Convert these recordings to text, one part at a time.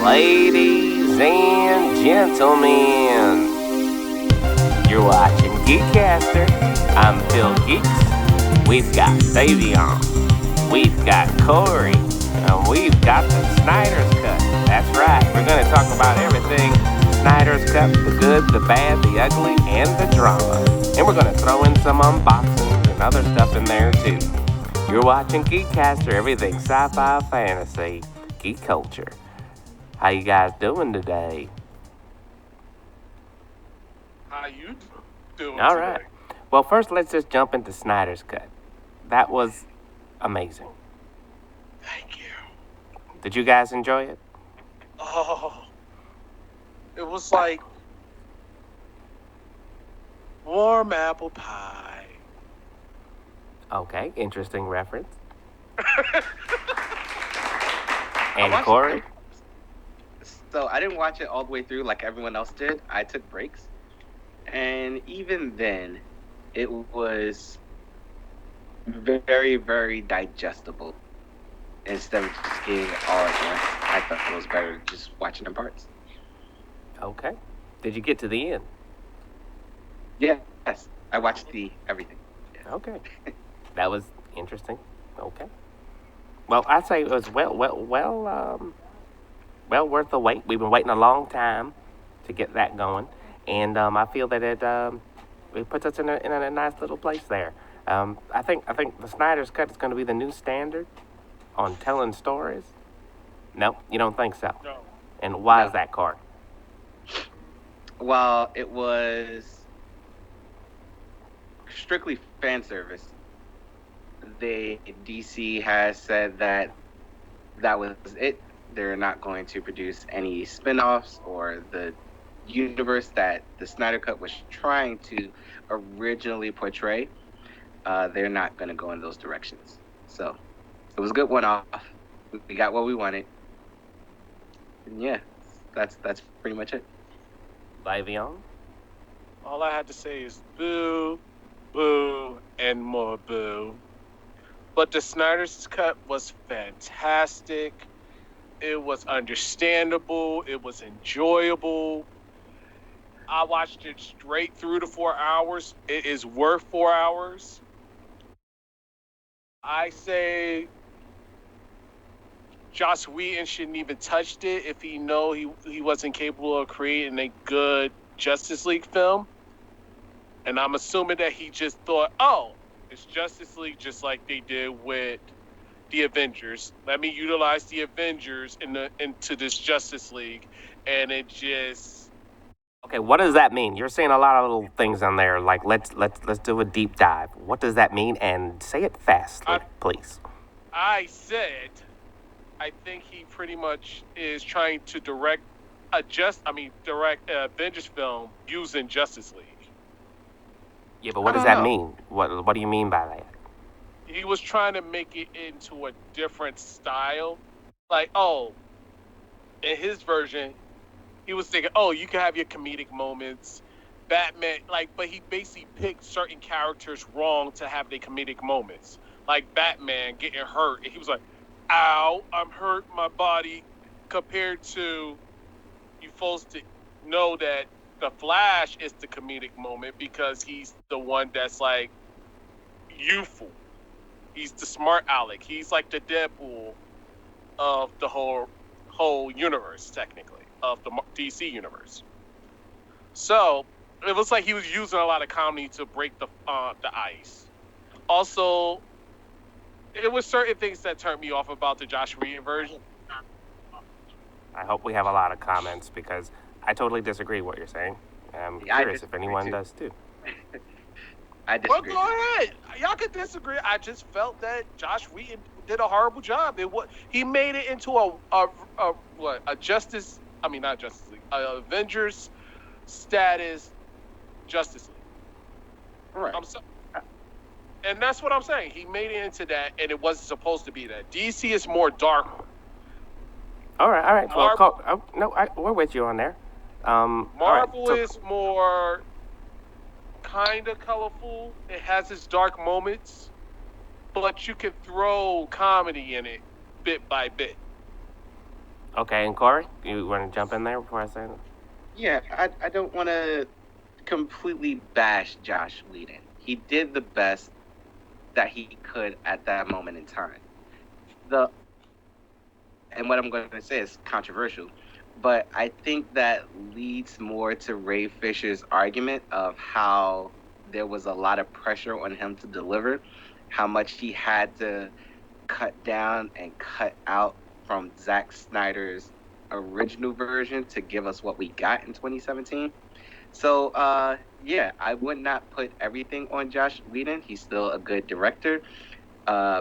Ladies and gentlemen, you're watching GEEKCASTER. I'm Phil Geeks. We've got Dayveonne. We've got Corey. And we've got the Snyder's Cut. That's right. We're going to talk about everything Snyder's Cut, the good, the bad, the ugly, and the drama. And we're going to throw in some unboxings and other stuff in there too. You're watching GEEKCASTER, everything sci-fi, fantasy, geek culture. How you guys doing today? How you doing All today? right. Well, first let's just jump into Snyder's Cut. That was amazing. Thank you. Did you guys enjoy it? Oh, it was like warm apple pie. Okay, interesting reference. I And watched Corey? it. So I didn't watch it all the way through like everyone else did. I took breaks. And even then, it was very, very digestible. Instead of just getting it all at once, I thought it was better just watching in parts. Okay. Did you get to the end? Yes, I watched everything. Yes. Okay. That was interesting. Okay. Well, I'd say it was well worth the wait. We've been waiting a long time to get that going, and I feel that it puts us in a nice little place there. I think the Snyder's Cut is going to be the new standard on telling stories. No, you don't think so? No. And why No. is that, Corey? While it was strictly fan service, DC has said that was it. They're not going to produce any spin-offs or the universe that the Snyder Cut was trying to originally portray. They're not going to go in those directions. So it was a good one-off. We got what we wanted. And yeah, that's pretty much it. Dayveonne? All I had to say is boo, boo, and more boo. But the Snyder's Cut was fantastic. It was understandable. It was enjoyable. I watched it straight through the 4 hours. It is worth 4 hours. I say Joss Whedon shouldn't even touched it if he know he wasn't capable of creating a good Justice League film. And I'm assuming that he just thought, oh, it's Justice League just like they did with the Avengers. Let me utilize the Avengers into this Justice League. And it just... Okay, what does that mean? You're saying a lot of little things on there, like let's do a deep dive. What does that mean? And say it fastly, please. I said, I think he pretty much is trying to direct an Avengers film using Justice League. Yeah, but what does I that don't know. mean? What do you mean by that? He was trying to make it into a different style. Like, oh, in his version, he was thinking, oh, you can have your comedic moments. Batman, but he basically picked certain characters wrong to have their comedic moments. Like Batman getting hurt, and he was like, ow, I'm hurt, my body. Compared to, you supposed to know that the Flash is the comedic moment because he's the one that's like youthful. He's the smart aleck. He's like the Deadpool of the whole universe, technically, of the DC universe. So it looks like he was using a lot of comedy to break the ice. Also, it was certain things that turned me off about the Joss Whedon version. I hope we have a lot of comments because I totally disagree with what you're saying. I'm Yeah, I curious if disagree anyone too. does too. I Well, disagree. go ahead. Y'all can disagree. I just felt that Joss Whedon did a horrible job. He made it into a Justice. I mean, not Justice League. Avengers status Justice League. Right. And that's what I'm saying. He made it into that, and it wasn't supposed to be that. DC is more dark. All right. Well, Marvel- we're with you on there. All right, Marvel so- is more kind of colorful. It has its dark moments, but you can throw comedy in it bit by bit. Okay, and Corey, you want to jump in there before I say that? Yeah, I don't want to completely bash Josh Whedon. He did the best that he could at that moment in time. The and what I'm going to say is controversial, but I think that leads more to Ray Fisher's argument of how there was a lot of pressure on him to deliver, how much he had to cut down and cut out from Zack Snyder's original version to give us what we got in 2017. So, yeah, I would not put everything on Josh Whedon. He's still a good director.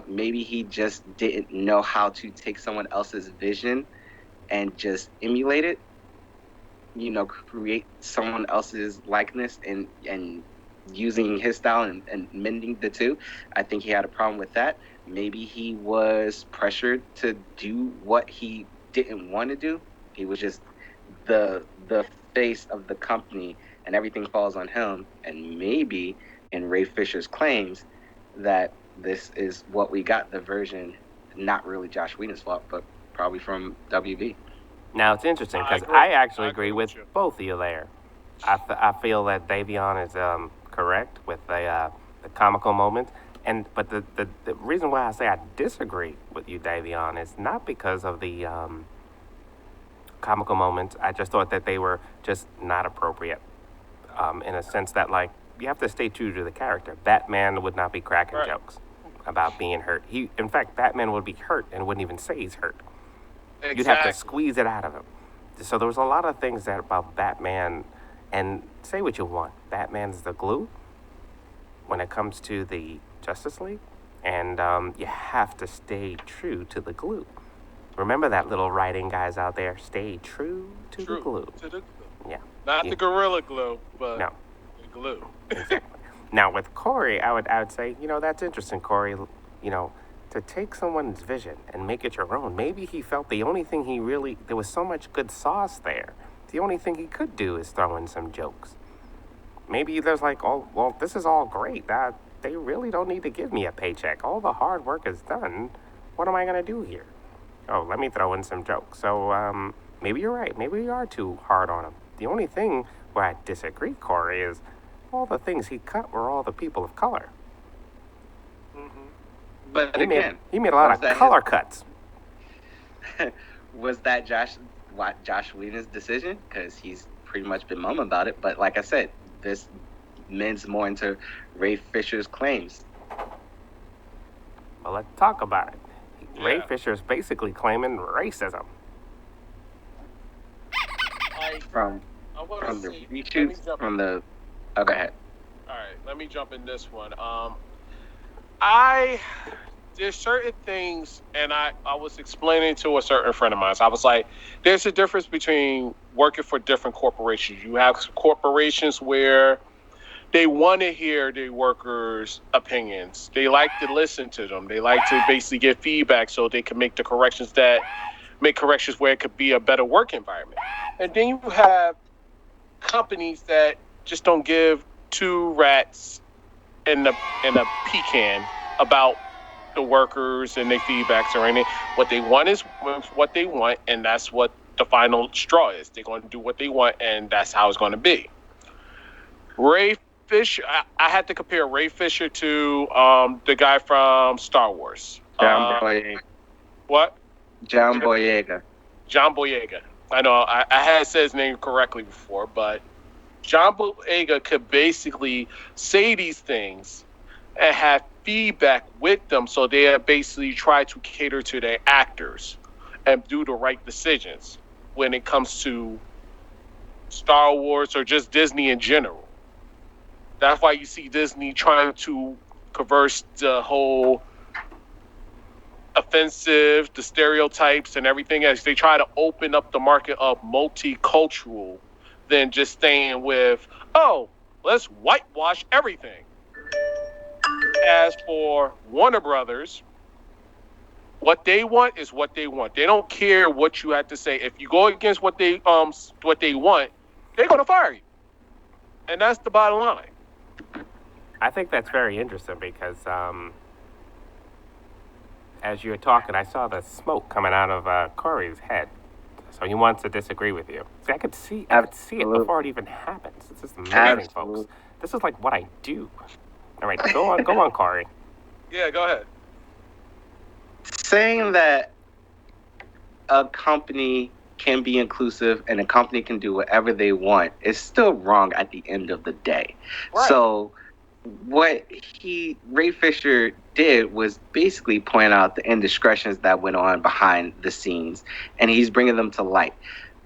Maybe he just didn't know how to take someone else's vision and just emulate it. Create someone else's likeness and using his style and mending the two. I think he had a problem with that. Maybe he was pressured to do what he didn't want to do. He was just the face of the company, and everything falls on him. And maybe in Ray Fisher's claims that this is what we got, the version, not really Josh Whedon's fault, but probably from WB. Now, it's interesting because agree. I actually I agree agree with with you. both of you there. I feel that Dayveonne is correct with the comical moments. But the reason why I say I disagree with you, Dayveonne, is not because of the comical moments. I just thought that they were just not appropriate in a sense that, like, you have to stay true to the character. Batman would not be cracking Right. jokes about being hurt. In fact, Batman would be hurt and wouldn't even say he's hurt. Exactly. You'd have to squeeze it out of him. So there was a lot of things that about Batman, and say what you want, Batman's the glue when it comes to the Justice League, and you have to stay true to the glue. Remember that, little writing guys out there, stay true to the glue. To the glue. Yeah. Not the Gorilla Glue, but No. the glue. Exactly. Now with Corey, I would say, that's interesting, Corey. To take someone's vision and make it your own. Maybe he felt the only thing there was so much good sauce there. The only thing he could do is throw in some jokes. Maybe there's like, oh, well, this is all great. They really don't need to give me a paycheck. All the hard work is done. What am I going to do here? Oh, let me throw in some jokes. So maybe you're right. Maybe we are too hard on him. The only thing where I disagree, Corey, is all the things he cut were all the people of color. But He again, made a lot was of color cuts. was that Josh Whedon's decision? Because he's pretty much been mum about it. But like I said, this mends more into Ray Fisher's claims. Well, let's talk about it. Ray Yeah. Fisher's basically claiming racism. From I want to from the see. Let me reshoots, jump. from the... Oh, go ahead. All right, let me jump in this one. There's certain things, and I was explaining to a certain friend of mine. So I was like, there's a difference between working for different corporations. You have corporations where they want to hear their workers' opinions. They like to listen to them. They like to basically get feedback so they can make corrections where it could be a better work environment. And then you have companies that just don't give two rats in a pecan about the workers and their feedbacks or anything. What they want is what they want, and that's what the final straw is. They're going to do what they want, and that's how it's going to be. Ray Fisher, I had to compare Ray Fisher to the guy from Star Wars. John Boyega. What? John Boyega. John Boyega. I know I had said his name correctly before, but John Boyega could basically say these things and have feedback with them, so they basically try to cater to their actors and do the right decisions when it comes to Star Wars or just Disney in general. That's why you see Disney trying to converse the whole offensive, the stereotypes and everything else. They try to open up the market of multicultural than just staying with, oh, let's whitewash everything. As for Warner Brothers, what they want is what they want. They don't care what you have to say. If you go against what they want, they're gonna fire you. And that's the bottom line. I think that's very interesting because as you were talking, I saw the smoke coming out of Corey's head. So he wants to disagree with you. See, I could see it before it even happens. This is amazing, folks. This is like what I do. All right, go on, Corey. Yeah, go ahead. Saying that a company can be inclusive and a company can do whatever they want is still wrong at the end of the day. Right. So what Ray Fisher did was basically point out the indiscretions that went on behind the scenes, and he's bringing them to light.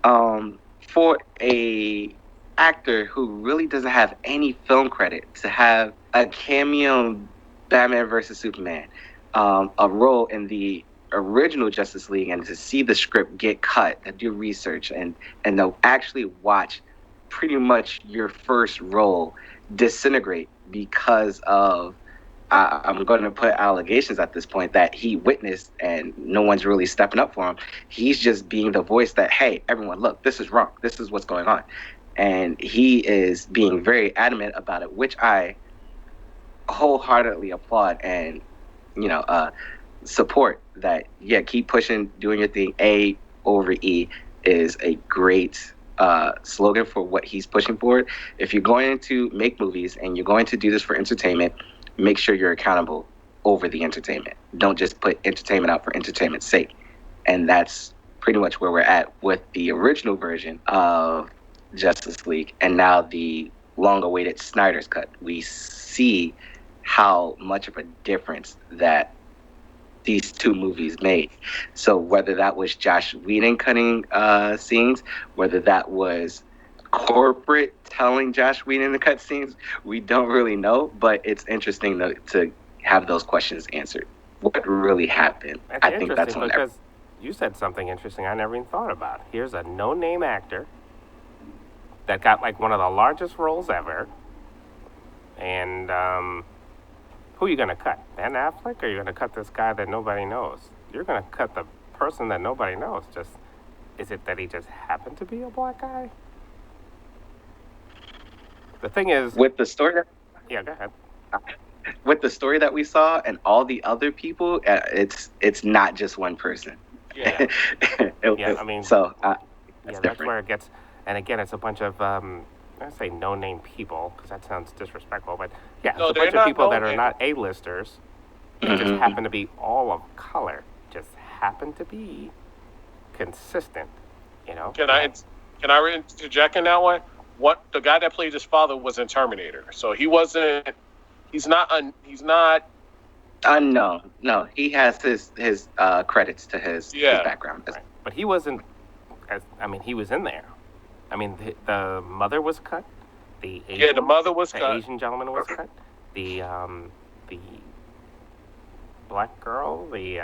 For a actor who really doesn't have any film credit to have a cameo in Batman vs Superman, a role in the original Justice League, and to see the script get cut, to do research, and to actually watch pretty much your first role disintegrate because of I'm going to put allegations at this point that he witnessed and no one's really stepping up for him. He's just being the voice that, hey, everyone, look, this is wrong. This is what's going on. And he is being very adamant about it, which I wholeheartedly applaud and, support that. Yeah, keep pushing, doing your thing. A over E is a great slogan for what he's pushing forward. If you're going to make movies and you're going to do this for entertainment, make sure you're accountable over the entertainment. Don't just put entertainment out for entertainment's sake. And that's pretty much where we're at with the original version of Justice League and now the long-awaited Snyder's Cut. We see how much of a difference that these two movies made. So whether that was Josh Whedon cutting scenes, whether that was corporate telling Josh Whedon to cut scenes, we don't really know, but it's interesting to have those questions answered. What really happened? I think that's because you said something interesting I never even thought about. Here's a no-name actor that got like one of the largest roles ever, and who are you going to cut? Ben Affleck, or are you going to cut this guy that nobody knows? You're going to cut the person that nobody knows. Is it that he just happened to be a black guy? The thing is, with the story yeah, go ahead. With the story that we saw and all the other people, it's not just one person. Yeah. I mean, so that's where it gets. And again, it's a bunch of I say no-name people because that sounds disrespectful, but yeah, it's a bunch of people that are not A-listers. They just happen to be all of color. Just happen to be consistent. Can I interject in that one? What the guy that played his father was in Terminator, so he wasn't. He's not unknown. No, he has his credits to his background. Right. But he wasn't. He was in there. The mother was cut. The mother was cut. The Asian gentleman was cut. The black girl, the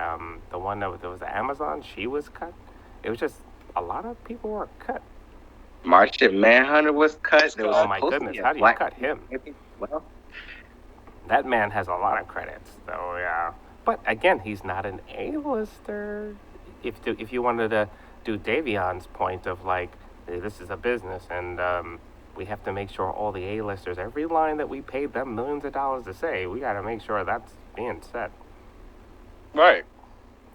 one that was the Amazon, she was cut. It was just a lot of people were cut. Martian Manhunter was cut. Oh my goodness! How do you cut him? Well, that man has a lot of credits, so yeah. But again, he's not an A-lister. If you wanted to do Dayveonne's point of like, hey, this is a business, and we have to make sure all the A-listers, every line that we paid them millions of dollars to say, we got to make sure that's being said. Right.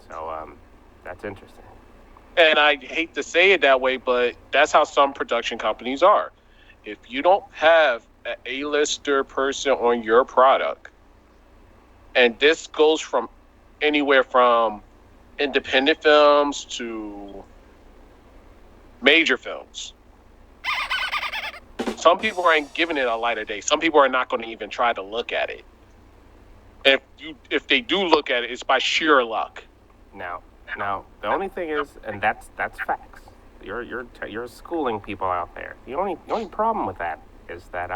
So that's interesting. And I hate to say it that way, but that's how some production companies are. If you don't have an A-lister person on your product, and this goes from anywhere from independent films to major films, some people ain't giving it a light of day. Some people are not going to even try to look at it. If they do look at it, it's by sheer luck. Now, the only thing is, and that's facts. You're schooling people out there. The only problem with that is that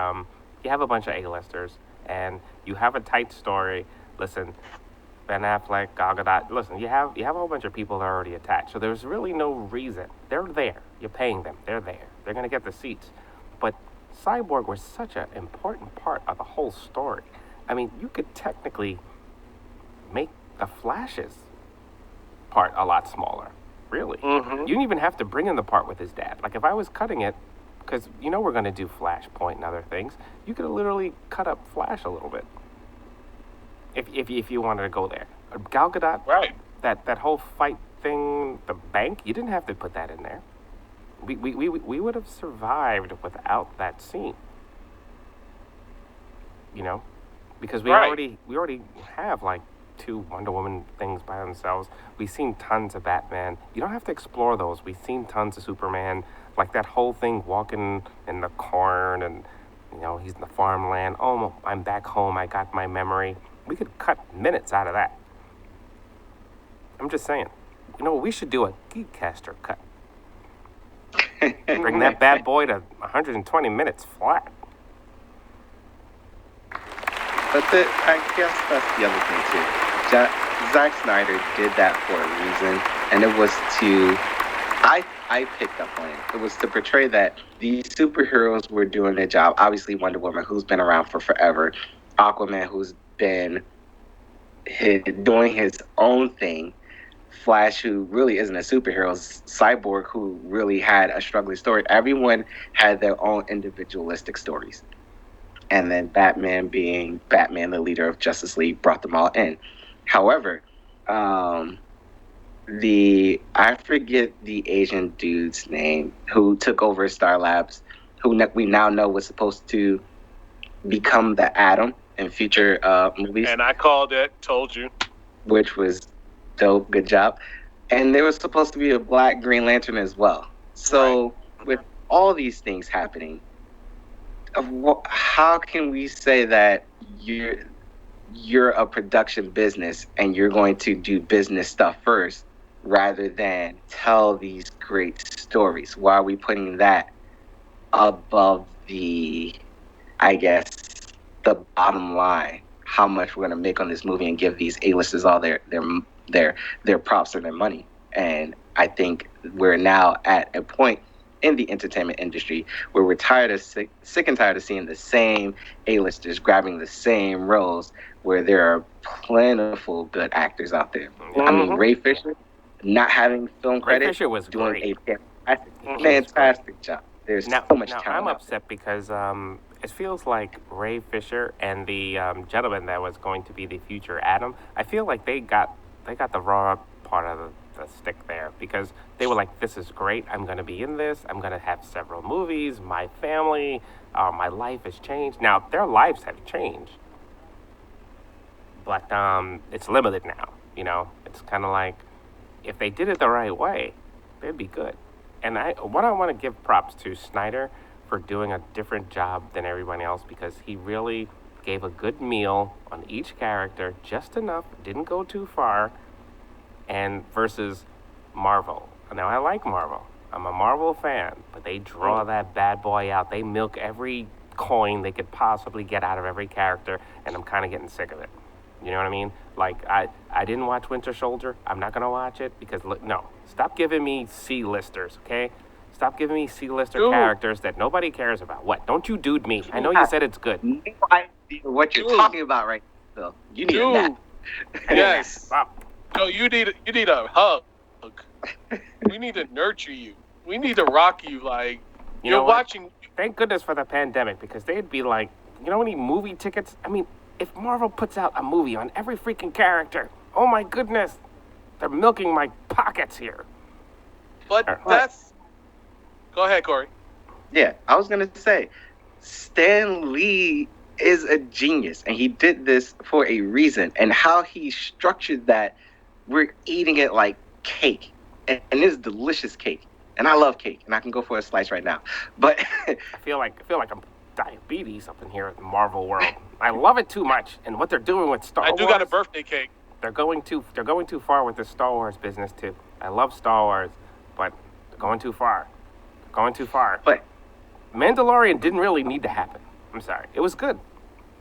you have a bunch of A-listers and you have a tight story. Listen, Ben Affleck, Gal Gadot. Listen, you have a whole bunch of people that are already attached. So there's really no reason. They're there. You're paying them. They're there. They're gonna get the seats. But Cyborg was such an important part of the whole story. You could technically make the Flash's part a lot smaller. Really. Mm-hmm. You didn't even have to bring in the part with his dad. Like, if I was cutting it, because we're going to do Flashpoint and other things, you could literally cut up Flash a little bit. If you wanted to go there. Gal Gadot, right? That whole fight thing, on the bank, you didn't have to put that in there. We would have survived without that scene. You know, because we already have like 2 Wonder Woman things by themselves. We've seen tons of Batman. You don't have to explore those. We've seen tons of Superman, like that whole thing walking in the corn and, he's in the farmland. Oh, I'm back home. I got my memory. We could cut minutes out of that. I'm just saying. We should do a GEEKCASTER cut. Bring that bad boy to 120 minutes flat. But I guess that's the other thing too. Zack Snyder did that for a reason, and it was to, I picked up on it. It was to portray that these superheroes were doing their job. Obviously, Wonder Woman, who's been around for forever, Aquaman, who's been doing his own thing, Flash, who really isn't a superhero, Cyborg, who really had a struggling story. Everyone had their own individualistic stories. And then Batman, being Batman, the leader of Justice League, brought them all in. However, I forget the Asian dude's name who took over Star Labs, who we now know was supposed to become the Atom in future movies. And I called it, told you. Which was dope, good job. And there was supposed to be a Black Green Lantern as well. So with all these things happening, how can we say that you're a production business and you're going to do business stuff first rather than tell these great stories? Why are we putting that above the bottom line? How much we're going to make on this movie and give these A-listers all their props and their money? And I think we're now at a point in the entertainment industry where we're sick and tired of seeing the same A-listers grabbing the same roles, where there are plentiful good actors out there. Mm-hmm. I mean, Ray Fisher not having film credit, Ray Fisher was doing a fantastic job. There's so much talent. I'm upset because it feels like Ray Fisher and the gentleman that was going to be the future Atom, I feel like they got the raw part of the stick there, because they were like, this is great, I'm going to be in this, I'm going to have several movies, my family, my life has changed. Now, their lives have changed, but it's limited now. It's kind of like, if they did it the right way, they'd be good. And I want to give props to Snyder for doing a different job than everyone else, because he really gave a good meal on each character, just enough, didn't go too far. And versus Marvel. Now, I like Marvel. I'm a Marvel fan, but they draw that bad boy out. They milk every coin they could possibly get out of every character, and I'm kind of getting sick of it. You know what I mean? Like, I didn't watch Winter Soldier. I'm not going to watch it because, no. Stop giving me C-listers, okay? Stop giving me C-lister characters that nobody cares about. What? Don't you dude me. I know you said it's good. No idea what you're talking about right now, Phil. You need a nap. Yes. No, you need a hug. We need to nurture you. We need to rock you like you're watching. Thank goodness for the pandemic, because they'd be like, how many movie tickets? I mean, if Marvel puts out a movie on every freaking character, oh my goodness, they're milking my pockets here. But that's... Go ahead, Corey. Yeah, I was going to say, Stan Lee is a genius, and he did this for a reason. And how he structured that, we're eating it like cake. And it's delicious cake. And I love cake, and I can go for a slice right now. But I feel like I'm diabetes up in here at the Marvel world. I love it too much. And what they're doing with Star Wars. I do got a birthday cake. They're going too far with the Star Wars business too. I love Star Wars, but they're going too far. But Mandalorian didn't really need to happen. I'm sorry. It was good.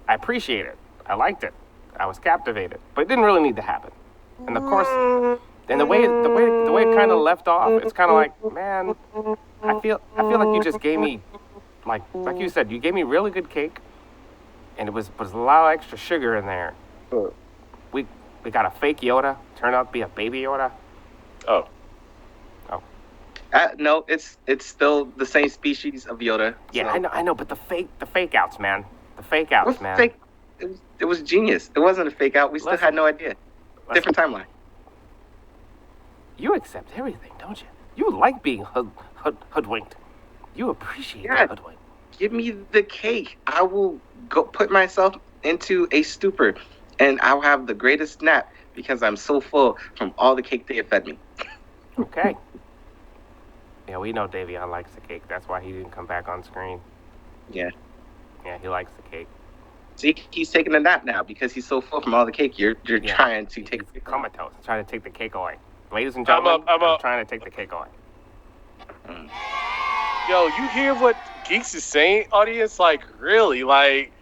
I appreciate it. I liked it. I was captivated. But it didn't really need to happen. And of course, and the way it kind of left off, it's kind of like, man, I feel like you just gave me, like you said, you gave me really good cake, and it was a lot of extra sugar in there. We got a fake Yoda, turned out to be a baby Yoda. Oh. No, it's still the same species of Yoda. Yeah, so. I know, but the fake outs, man. The fake outs, man. Fake? It was genius. It wasn't a fake out. We still had no idea. Different timeline. You accept everything, don't you? You like being hoodwinked. You appreciate the hoodwink. Give me the cake. I will go put myself into a stupor, and I'll have the greatest nap because I'm so full from all the cake they have fed me. Okay. Yeah, we know Dayveonne likes the cake. That's why he didn't come back on screen. Yeah. Yeah, he likes the cake. See, he's taking a nap now because he's so full from all the cake. You're trying to take. He's comatose. Trying to take the cake away. Ladies and gentlemen, I'm trying to take the cake away. Yo, you hear what Geeks is saying, audience? Like, really? Like,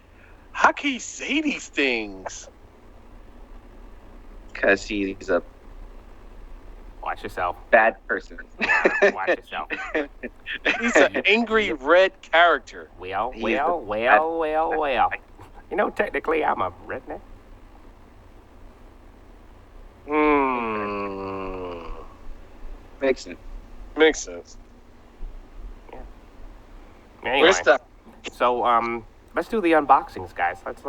how can he say these things? Because he's a Watch yourself. bad person. Yeah, watch yourself. He's an angry red character. Well. You know, technically, I'm a redneck. Makes sense. Makes sense. Yeah. Anyway, Where's that? So let's do the unboxings, guys. Let's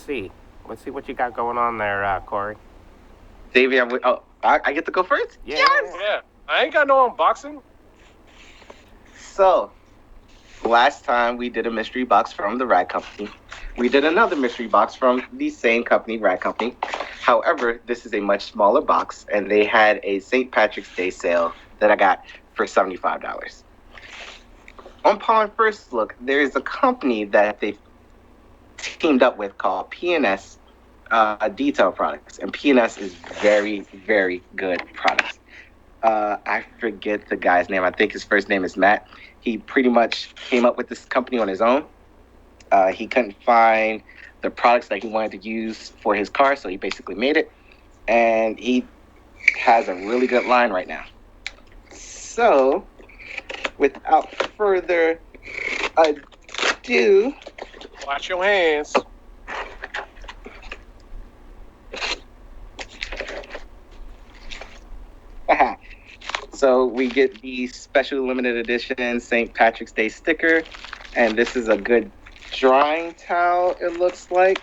see what you got going on there, Corey. Dayveonne, I get to go first? Yeah. Yes! Yeah, I ain't got no unboxing. So, last time we did a mystery box from the Rag Company. We did another mystery box from the same company, Rag Company. However, this is a much smaller box, and they had a St. Patrick's Day sale that I got for $75. Upon first look, there is a company that they've teamed up with called P&S Detail Products, and P&S is very, very good products. I forget the guy's name. I think his first name is Matt. He pretty much came up with this company on his own. He couldn't find the products that he wanted to use for his car, so he basically made it. And he has a really good line right now. So, without further ado... Watch your hands. So we get the special limited edition St. Patrick's Day sticker, and this is a good drying towel, it looks like.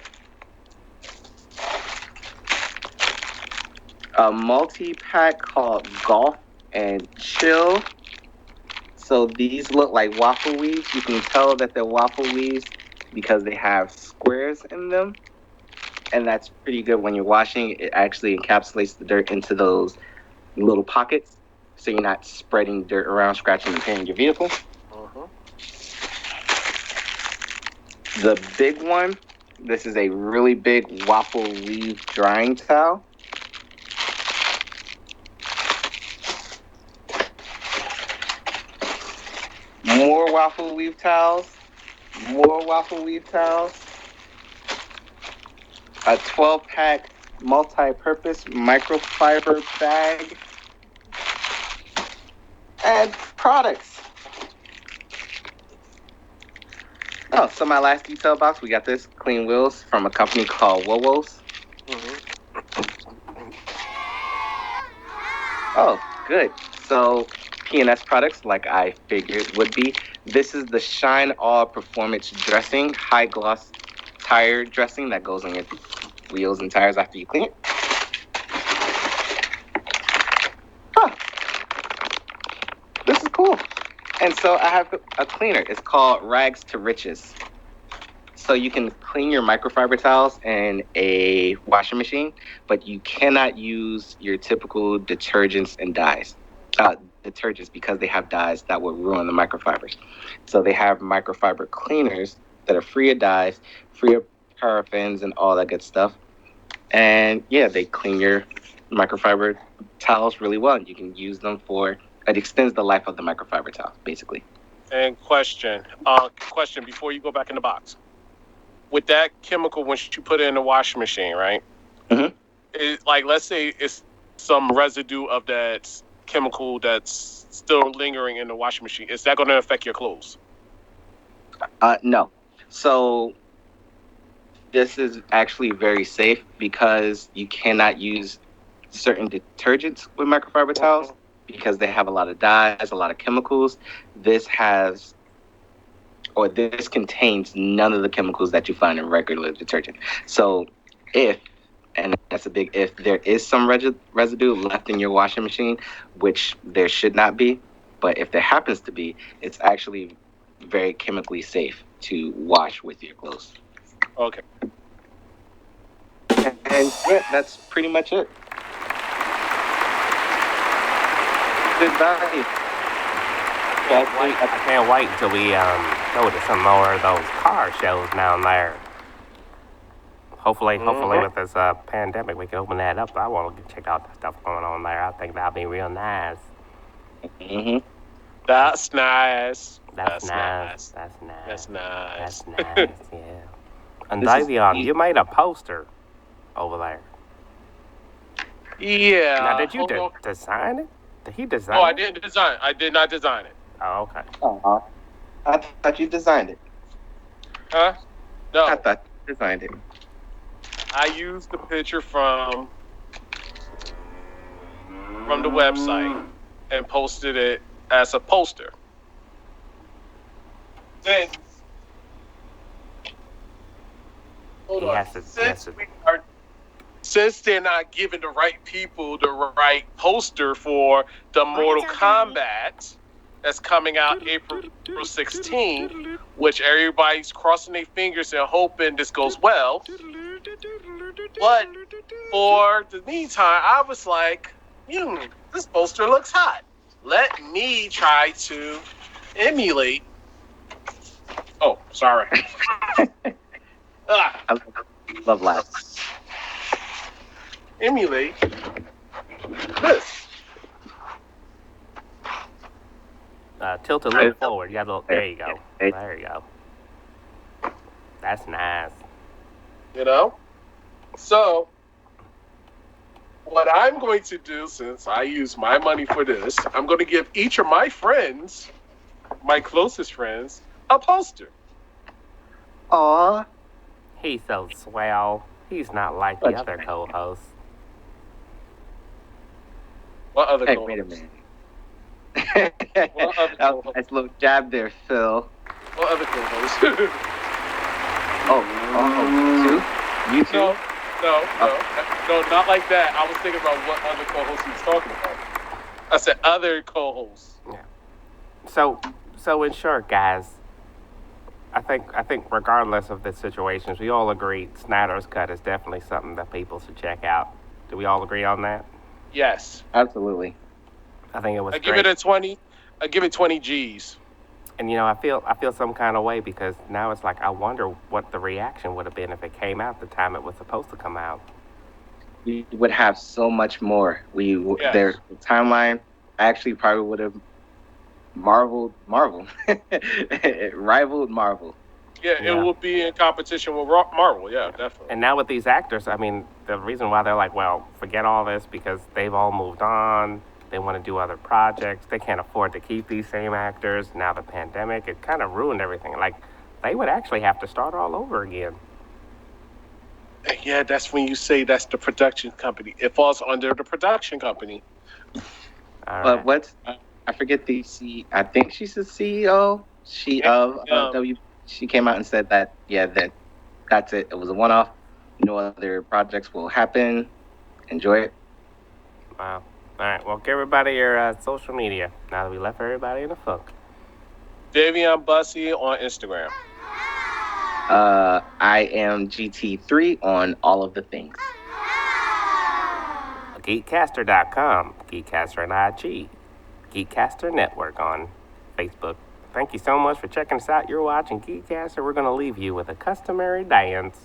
A multi-pack called Golf and Chill. So these look like waffle weaves. You can tell that they're waffle weaves because they have squares in them. And that's pretty good when you're washing. It actually encapsulates the dirt into those little pockets, so you're not spreading dirt around, scratching and painting your vehicle. The big one, this is a really big waffle weave drying towel. More waffle weave towels. More waffle weave towels. A 12-pack multi-purpose microfiber bag. And products. Oh, so my last detail box, we got this clean wheels from a company called Wowo's. Oh, good. So P&S products, like I figured would be. This is the Shine All Performance Dressing, high gloss tire dressing that goes on your wheels and tires after you clean it. This is cool. And so I have a cleaner. It's called Rags to Riches. So you can clean your microfiber towels in a washing machine, but you cannot use your typical detergents and dyes. Detergents, because they have dyes that will ruin the microfibers. So they have microfiber cleaners that are free of dyes, free of paraffins and all that good stuff. And yeah, they clean your microfiber towels really well. You can use them it extends the life of the microfiber towel, basically. And question before you go back in the box. With that chemical, once you put it in the washing machine, right? Mm-hmm. Let's say it's some residue of that chemical that's still lingering in the washing machine. Is that going to affect your clothes? No. So this is actually very safe because you cannot use certain detergents with microfiber towels because they have a lot of dyes, a lot of chemicals. This contains none of the chemicals that you find in regular detergent. So if and that's a big if. There is some residue left in your washing machine, which there should not be, but if there happens to be, it's actually very chemically safe to wash with your clothes. Okay. And yeah, that's pretty much it. Good value. I can't wait until we go to some more of those car shows down there. Hopefully with this pandemic, we can open that up. I want to check out the stuff going on there. I think that'll be real nice. Mm-hmm. That's nice. That's nice. That's nice. That's nice, yeah. And Dayveonne, you made a poster over there. Yeah. Now, did you design it? Did he design it? Oh, I didn't design it. I did not design it. Oh, okay. I thought you designed it. Huh? No. I thought you designed it. I used the picture from the website and posted it as a poster. Then, hold on. Since they're not giving the right people the right poster for the Mortal Kombat that's coming out April 16th, which everybody's crossing their fingers and hoping this goes well. But for the meantime, I was like, this poster looks hot. Let me try to emulate. Oh, sorry. I love laughs. Emulate this. Tilt a little forward. You got a little, there you go. There you go. That's nice. So, what I'm going to do, since I use my money for this, I'm going to give each of my friends, my closest friends, a poster. Aww. He's so swell. He's not like the other co-hosts. What other Hey, co-hosts? wait a minute. What other co-hosts? Nice little jab there, Phil. What other co-hosts? You too? No, not like that. I was thinking about what other co-hosts he was talking about. I said other co-hosts. Yeah. So in short, guys, I think regardless of the situations, we all agree Snyder's Cut is definitely something that people should check out. Do we all agree on that? Yes. Absolutely. I think it was I great. give it a 20. I give it 20 G's. And I feel some kind of way because now it's like I wonder what the reaction would have been if it came out the time it was supposed to come out. We would have so much more. Yes. Their timeline actually probably would have Marvel. It rivaled Marvel. Yeah, it will be in competition with Marvel. Yeah, definitely. And now with these actors, I mean, the reason why they're like, well, forget all this because they've all moved on. They want to do other projects. They can't afford to keep these same actors. Now the pandemic, it kind of ruined everything. Like, they would actually have to start all over again. Yeah, that's when you say that's the production company. It falls under the production company. All But right. what? I forget I think she's the CEO. She came out and said that that's it. It was a one-off. No other projects will happen. Enjoy it. Wow. All right. Well, give everybody your social media now that we left everybody in the funk. Dayveonne Bussey on Instagram. I am GT3 on all of the things. GeekCaster.com, GeekCaster on IG, GeekCaster Network on Facebook. Thank you so much for checking us out. You're watching GeekCaster. We're going to leave you with a customary dance.